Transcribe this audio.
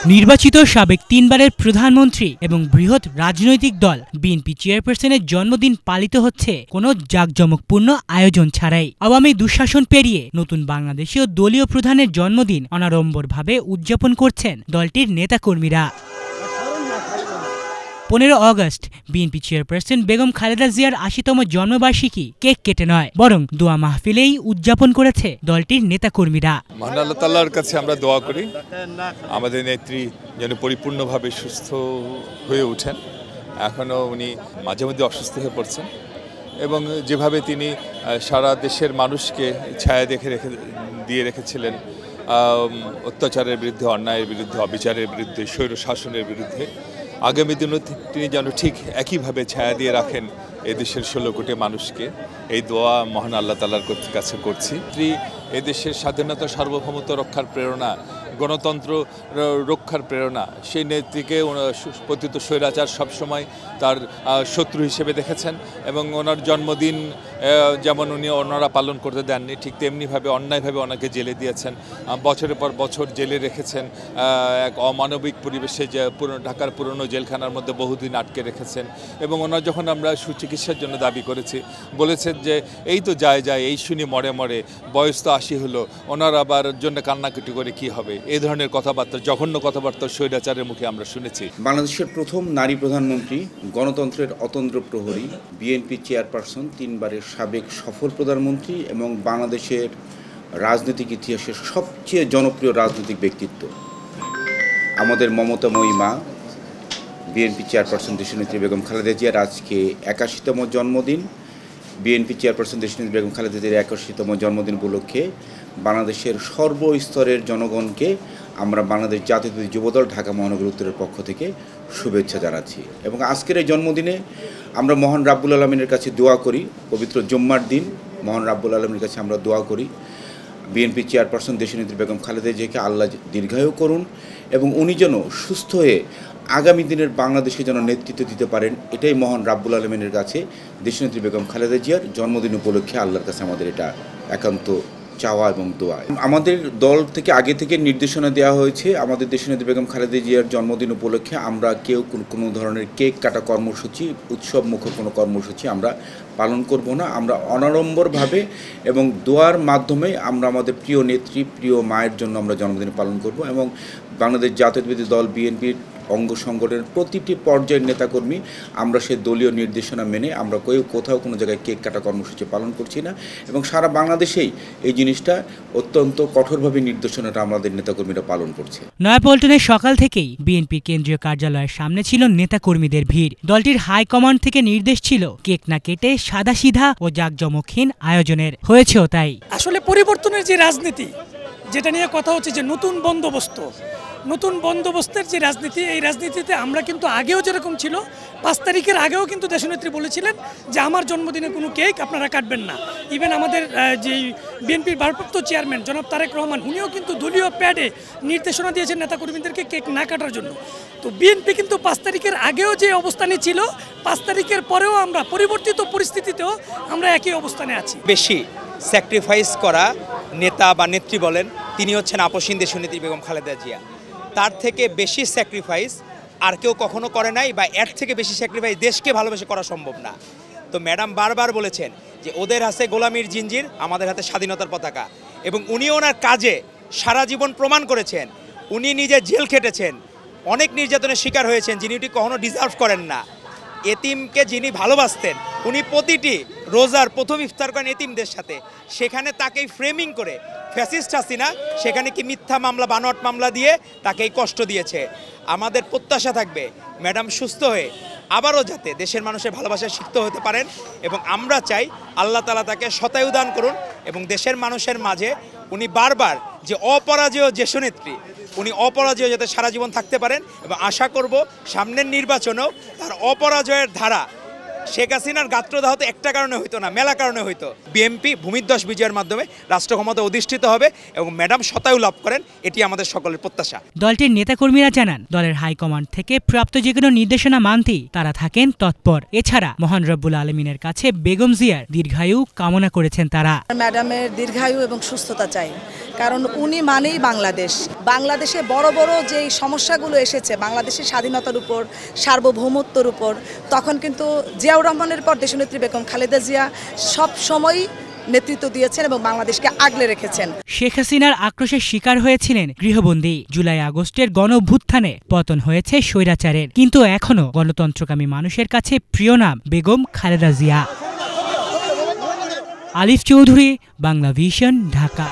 নির্বাচিত সাবেক তিনবারের প্রধানমন্ত্রী এবং বৃহৎ রাজনৈতিক দল বিএনপি চেয়ারপারসনের জন্মদিন পালিত হচ্ছে কোনো জাঁকজমকপূর্ণ আয়োজন ছাড়াই। আওয়ামী দুঃশাসন পেরিয়ে নতুন বাংলাদেশীয় দলীয় প্রধানের জন্মদিন অনাড়ম্বরভাবে উদযাপন করছেন দলটির নেতাকর্মীরা। 15 August BNP chairperson Begum Khaleda জিয়ার ৮০তম জন্মবার্ষিকী কেক কেটে নয়, বরং দোয়া মাহফিলেই উদযাপন করেছে দলটির নেতাকর্মীরা। মহান আল্লাহ তাআলার কাছে আমরা দোয়া করি আমাদের নেত্রী যেন পরিপূর্ণভাবে সুস্থ হয়ে ওঠেন। এখনও উনি মাঝে মধ্যে অসুস্থ হয়ে পড়ছেন এবং যেভাবে তিনি সারা দেশের মানুষকে ছায়া দিয়ে রেখেছিলেন অত্যাচারের বিরুদ্ধে, অন্যায়ের বিরুদ্ধে, অবিচারের বিরুদ্ধে, স্বৈর শাসনের বিরুদ্ধে, আগামী দিনও তিনি যেন ঠিক একইভাবে ছায়া দিয়ে রাখেন এদেশের 16 কোটি মানুষকে। এই দোয়া মহান আল্লাহ তাআলার কাছে করছি। এদেশের স্বাধীনতা, সার্বভৌমত্ব রক্ষার প্রেরণা, গণতন্ত্র রক্ষার প্রেরণা, সেই নেত্রীকে পতিত স্বৈরাচার সবসময় তার শত্রু হিসেবে দেখেছেন এবং ওনার জন্মদিন যেমন ওনারা পালন করতে দেননি, ঠিক তেমনিভাবে অন্যায়ভাবে ওনাকে জেলে দিয়েছেন, বছরের পর বছর জেলে রেখেছেন, এক অমানবিক পরিবেশে ঢাকার পুরনো জেলখানার মধ্যে বহুদিন আটকে রেখেছেন। এবং ওনার যখন আমরা সুচিকিৎসার জন্য দাবি করেছি, বলেছেন যে এই তো যায় এই শুনি মরে মরে, বয়স তো 80 হলো, ওনার আবার জন্য কান্নাকাটি করে কি হবে, এই ধরনের কথাবার্তা, জঘন্য কথাবার্তা স্বৈরাচারের মুখে আমরা শুনেছি। বাংলাদেশের প্রথম নারী প্রধানমন্ত্রী, গণতন্ত্রের অতন্দ্র প্রহরী, বিএনপি চেয়ারপারসন, তিনবারের সাবেক সফল প্রধানমন্ত্রী এবং বাংলাদেশের রাজনৈতিক ইতিহাসের সবচেয়ে জনপ্রিয় রাজনৈতিক ব্যক্তিত্ব আমাদের মমতাময়ী মা বিএনপি চেয়ারপারসন দেশনেত্রী বেগম খালেদা জিয়ার আজকে 81তম জন্মদিন। বিএনপি চেয়ারপারসন দেশনেত্রী বেগম খালেদা জিয়ার 81তম জন্মদিন উপলক্ষে বাংলাদেশের সর্বস্তরের জনগণকে আমরা বাংলাদেশ জাতীয়তাবাদী যুবদল ঢাকা মহানগর উত্তরের পক্ষ থেকে শুভেচ্ছা জানাচ্ছি। এবং আজকের এই জন্মদিনে আমরা মহান রাব্বুল আলামিনের কাছে দোয়া করি, পবিত্র জুম্মার দিন মহান রাব্বুল আলামিনের কাছে আমরা দোয়া করি বিএনপি চেয়ারপারসন দেশনেত্রী বেগম খালেদা জিয়াকে আল্লাহ দীর্ঘায়ু করুন এবং উনি যেন সুস্থ হয়ে আগামী দিনের বাংলাদেশে যেন নেতৃত্ব দিতে পারেন। এটাই মহান রাব্বুল আলামিনের কাছে দেশনেত্রী বেগম খালেদা জিয়ার জন্মদিন উপলক্ষে আল্লাহর কাছে আমাদের এটা একান্ত চাওয়া এবং দোয়া। আমাদের দল থেকে আগে থেকে নির্দেশনা দেওয়া হয়েছে, আমাদের দেশনেত্রী বেগম খালেদা জিয়ার জন্মদিন উপলক্ষে আমরা কেউ কোনো ধরনের কেক কাটা কর্মসূচি, উৎসবমুখর কোনো কর্মসূচি আমরা পালন করব না। আমরা অনাড়ম্বরভাবে এবং দোয়ার মাধ্যমে আমরা আমাদের প্রিয় নেত্রী, প্রিয় মায়ের জন্য আমরা জন্মদিন পালন করব এবং বাংলাদেশ জাতীয়তাবাদী দল বিএনপির অঙ্গ সংগঠনের প্রতিটি পর্যায়ের নেতাকর্মী আমরা সেই দলীয় নির্দেশনা মেনে আমরা কোথাও কোনো জায়গায় কেক কাটা কর্মসূচি পালন করছি না এবং সারা বাংলাদেশেই এই জিনিসটা অত্যন্ত কঠোরভাবে নির্দেশনাটা আমাদের নেতাকর্মীরা পালন করছে। নয়াপল্টনে সকাল থেকেই বিএনপির কেন্দ্রীয় কার্যালয়ের সামনে ছিল নেতাকর্মীদের ভিড়। দলটির হাইকমান্ড থেকে নির্দেশ ছিল কেক না কেটে সাদাসিধা ও জাঁকজমকহীন আয়োজনের, হয়েছেও তাই। আসলে পরিবর্তনের যে রাজনীতি, যেটা নিয়ে কথা হচ্ছে যে নতুন বন্দোবস্তের যে রাজনীতি, এই রাজনীতিতে আমরা কিন্তু আগেও যেরকম ছিল, 5 তারিখের আগেও কিন্তু দেশনেত্রী বলেছিলেন যে আমার জন্মদিনে কোনো কেক আপনারা কাটবেন না। ইভেন আমাদের যে বিএনপির ভারপ্রাপ্ত চেয়ারম্যান জনাব তারেক রহমান, উনিও কিন্তু দলীয় প্যাডে নির্দেশনা দিয়েছেন নেতাকর্মীদেরকে কেক না কাটার জন্য। তো বিএনপি কিন্তু 5 তারিখের আগেও যে অবস্থানে ছিল, 5 তারিখের পরেও আমরা পরিবর্তিত পরিস্থিতিতেও আমরা একই অবস্থানে আছি। বেশি স্যাক্রিফাইস করা নেতা বা নেত্রী বলেন, তিনি হচ্ছেন আপসীন দেশনেত্রী বেগম খালেদা জিয়া। তার থেকে বেশি স্যাক্রিফাইস আর কেউ কখনো করে নাই, বা এর থেকে বেশি স্যাক্রিফাইস দেশকে ভালোবেসে করা সম্ভব না। তো ম্যাডাম বারবার বলেছেন যে ওদের হাতে গোলামির জিঞ্জির, আমাদের হাতে স্বাধীনতার পতাকা। এবং উনি ওনার কাজে সারা জীবন প্রমাণ করেছেন। উনি নিজে জেল খেটেছেন, অনেক নির্যাতনের শিকার হয়েছেন, যিনি উনি কখনো ডিজার্ভ করেন না। এতিমকে যিনি ভালোবাসতেন, উনি প্রতিটি রোজার প্রথম ইফতার করেন এতিমদের সাথে। সেখানে তাকেই ফ্রেমিং করে ফ্যাসিস্ট হাসিনা সেখানে কি মিথ্যা মামলা, বানোয়াট মামলা দিয়ে তাকেই কষ্ট দিয়েছে। আমাদের প্রত্যাশা থাকবে ম্যাডাম সুস্থ হয়ে আবারও যাতে দেশের মানুষের ভালোবাসায় সিক্ত হতে পারেন এবং আমরা চাই আল্লাহ তাআলা তাকে শতায়ু দান করুন এবং দেশের মানুষের মাঝে উনি বারবার যে অপরাজেয় দেশনেত্রী, উনি অপরাজেয় যাতে সারা জীবন থাকতে পারেন এবং আশা করব সামনের নির্বাচনেও তার অপরাজয়ের ধারা শেখ হাসিনার গাত্রদাহ তো একটা কারণে হইতো না, মেলা কারণে হইতো। বিএনপি ভূমিধ্বস বিজয়ের মাধ্যমে রাষ্ট্র ক্ষমতা অধিষ্ঠিত হবে এবং ম্যাডাম শতায়ু লাভ করেন, এটি আমাদের সকলের প্রত্যাশা। দলটির নেতাকর্মীরা জানান, দলের হাইকমান্ড থেকে প্রাপ্ত যে কোনো নির্দেশনা মানতেই তারা থাকেন তৎপর। এছাড়া মহান রব্বুল আলমিনের কাছে বেগম জিয়ার দীর্ঘায়ু কামনা করেছেন তারা। ম্যাডামের দীর্ঘায়ু এবং সুস্থতা চাই, কারণ উনি মানেই বাংলাদেশ। বাংলাদেশে বড় বড় যেই সমস্যাগুলো এসেছে বাংলাদেশের স্বাধীনতার উপর, সার্বভৌমত্বের উপর, তখন কিন্তু জিয়াউর রহমানের পর দেশনেত্রী বেগম খালেদা জিয়া সব সময় নেতৃত্ব দিয়েছেন এবং বাংলাদেশকে আগলে রেখেছেন। শেখ হাসিনার আক্রোশের শিকার হয়েছিলেন গৃহবন্দী। জুলাই আগস্টের গণঅভ্যুত্থানে পতন হয়েছে স্বৈরাচারের, কিন্তু এখনো গণতন্ত্রকামী মানুষের কাছে প্রিয় নাম বেগম খালেদা জিয়া। আলিফ চৌধুরী, বাংলা ভিশন, ঢাকা।